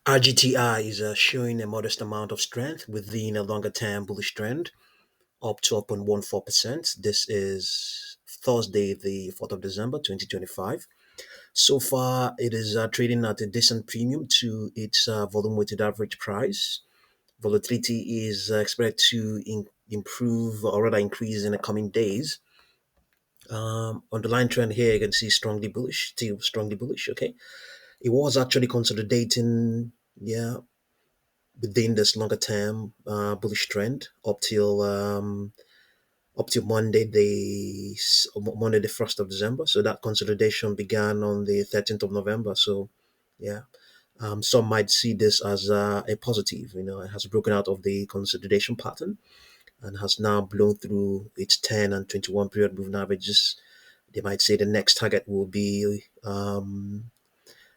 RGTI is showing a modest amount of strength within a longer term bullish trend, up 12.14%. This is Thursday, the 4th of December, 2025. So far, it is trading at a decent premium to its volume weighted average price. Volatility is expected to improve or rather increase in the coming days. Underlying trend here, you can see strongly bullish, still strongly bullish. Okay, it was actually consolidating, yeah, within this longer term bullish trend up till Monday the 1st of December. So that consolidation began on the 13th of November. So yeah, some might see this as a positive. It has broken out of the consolidation pattern and has now blown through its 10 and 21 period moving averages. They might say the next target will be,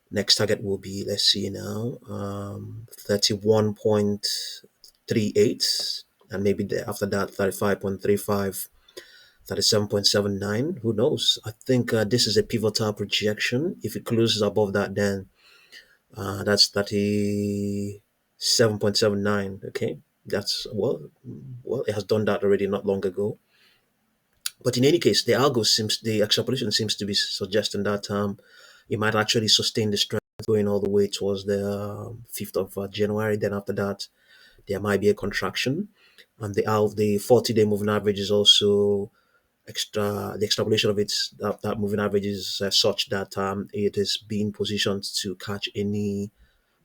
let's see now, 31.38, and maybe after that 35.35, 37.79. Who knows? I think this is a pivotal projection. If it closes above that, then that's 37.79. Okay, that's well, it has done that already not long ago. But in any case, the extrapolation seems to be suggesting that it might actually sustain the strength going all the way towards the 5th of January. Then after that, there might be a contraction, and the 40-day moving average is also the extrapolation of that moving average is such that it is being positioned to catch any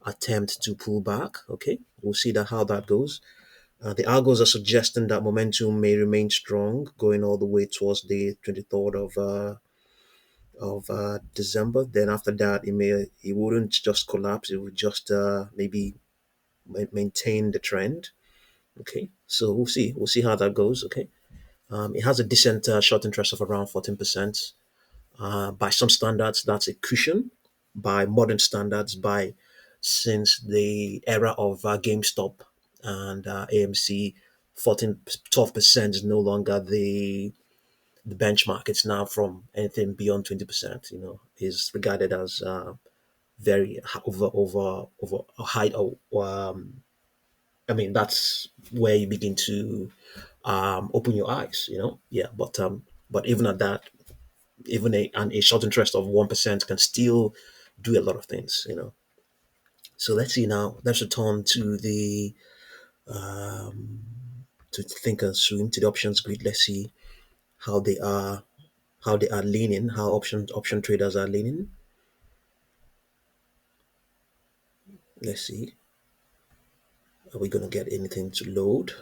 attempt to pull back. Okay, we'll see that how that goes. The algos are suggesting that momentum may remain strong going all the way towards the 23rd of December. Then after that, it wouldn't just collapse; it would just maybe maintain the trend. Okay, so we'll see how that goes. Okay, it has a decent short interest of around 14%. By some standards, that's a cushion. By modern standards, by since the era of GameStop and AMC, 14 12% is no longer the benchmark. It's now from anything beyond 20%. Is regarded as very over a high. I mean, that's where you begin to open your eyes. Yeah, but even at that, even a short interest of 1% can still do a lot of things. So let's see now. Let's return to think and swim to the options grid. Let's see how they are how they are leaning, how option traders are leaning. Let's see. Are we gonna get anything to load?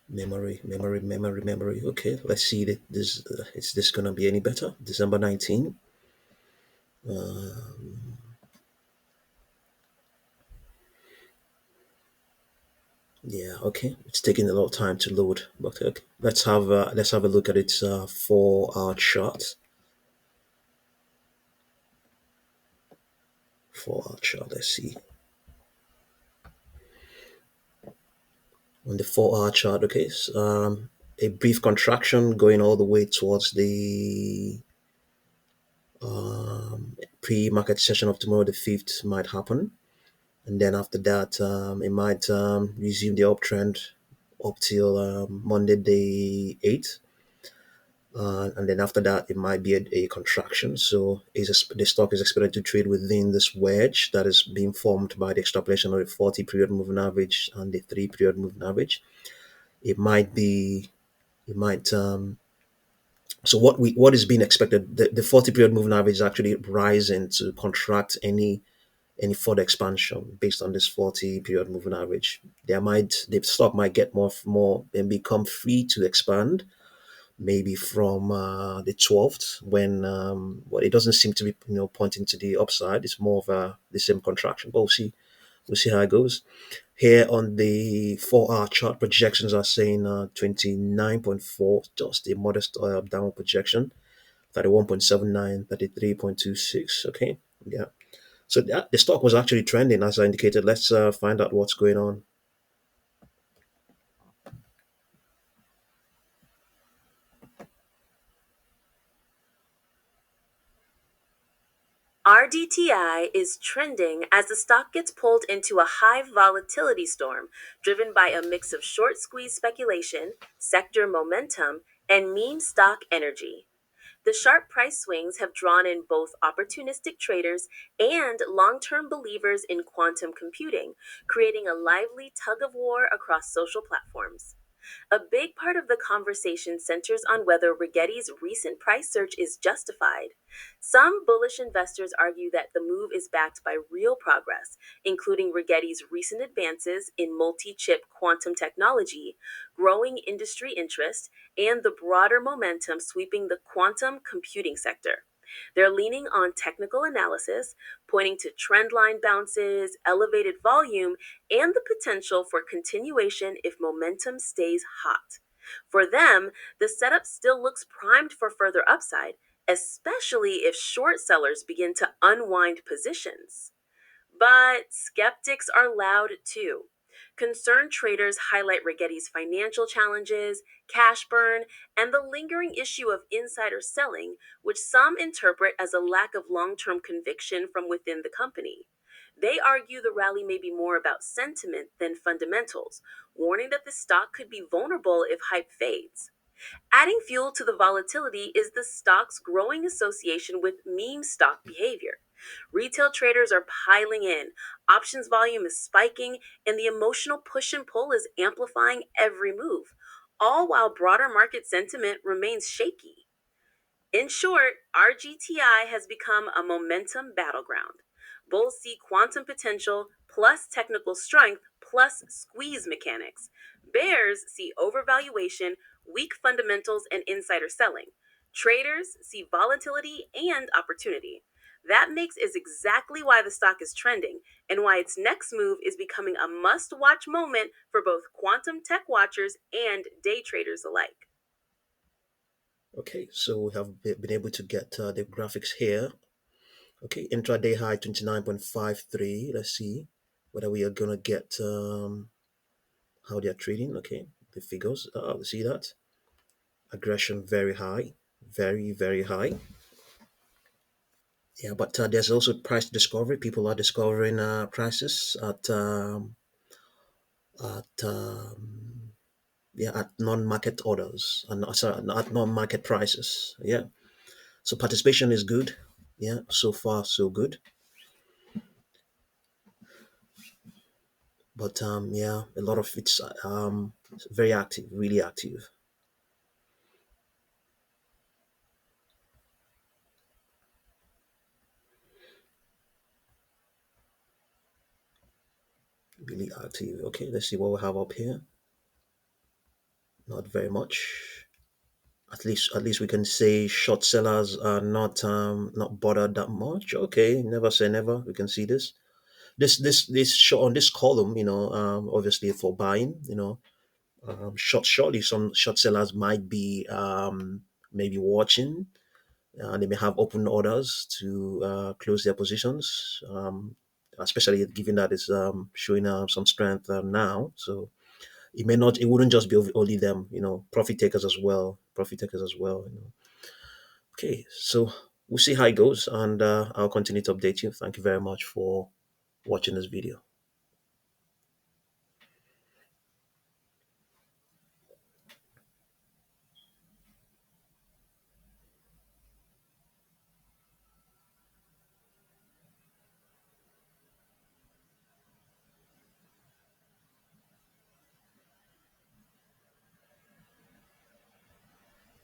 Memory. Okay, let's see that this is this gonna be any better? December 19. Yeah, okay. It's taking a lot of time to load, but okay. Let's have a look at its 4 hour chart. 4 hour chart. Let's see on the 4 hour chart. Okay, a brief contraction going all the way towards the pre-market session of tomorrow, the 5th, might happen, and then after that, it might resume the uptrend up till Monday, the 8th. And then after that, it might be a contraction. So the stock is expected to trade within this wedge that is being formed by the extrapolation of the 40 period moving average and the 3 period moving average. It might be, it might, so what is being expected, the 40 period moving average is actually rising to contract any further expansion based on this 40 period moving average. The stock might get more and become free to expand maybe from the 12th when well, it doesn't seem to be pointing to the upside. It's more of the same contraction, but we'll see how it goes. Here on the 4 hour chart, projections are saying 29.4, just a modest downward projection, 31.79, 33.26. Okay, yeah. So the stock was actually trending as I indicated. Let's find out what's going on. RDTI is trending as the stock gets pulled into a high volatility storm driven by a mix of short squeeze speculation, sector momentum, and meme stock energy. The sharp price swings have drawn in both opportunistic traders and long term believers in quantum computing, creating a lively tug of war across social platforms. A big part of the conversation centers on whether Rigetti's recent price surge is justified. Some bullish investors argue that the move is backed by real progress, including Rigetti's recent advances in multi chip quantum technology, growing industry interest, and the broader momentum sweeping the quantum computing sector. They're leaning on technical analysis, pointing to trendline bounces, elevated volume, and the potential for continuation if momentum stays hot. For them, the setup still looks primed for further upside, especially if short sellers begin to unwind positions. But skeptics are loud too. Concerned traders highlight Rigetti's financial challenges, cash burn, and the lingering issue of insider selling, which some interpret as a lack of long term conviction from within the company. They argue the rally may be more about sentiment than fundamentals, warning that the stock could be vulnerable if hype fades. Adding fuel to the volatility is the stock's growing association with meme stock behavior. Retail traders are piling in, options volume is spiking, and the emotional push and pull is amplifying every move, all while broader market sentiment remains shaky. In short, RGTI has become a momentum battleground. Bulls see quantum potential plus technical strength plus squeeze mechanics. Bears see overvaluation, weak fundamentals, and insider selling. Traders see volatility and opportunity. That mix is exactly why the stock is trending and why its next move is becoming a must watch moment for both quantum tech watchers and day traders alike. Okay, so we have been able to get the graphics here. Okay, intraday high 29.53. Let's see whether we are gonna get how they are trading. Okay, the figures. We see that aggression very high, very high. Yeah, but there's also price discovery. People are discovering prices at yeah, at non-market orders and sorry, at non-market prices. Yeah, so participation is good. Yeah, so far so good. But yeah, a lot of it's very active, really active, really active. Okay, let's see what we have up here. Not very much. At least we can say short sellers are not bothered that much. Okay, never say never. We can see this short on this column. Obviously for buying. Shortly some short sellers might be maybe watching. They may have open orders to close their positions, especially given that it's showing some strength now. So it wouldn't just be only them, profit takers as well, profit takers as well. Okay, so we'll see how it goes, and I'll continue to update you. Thank you very much for watching this video.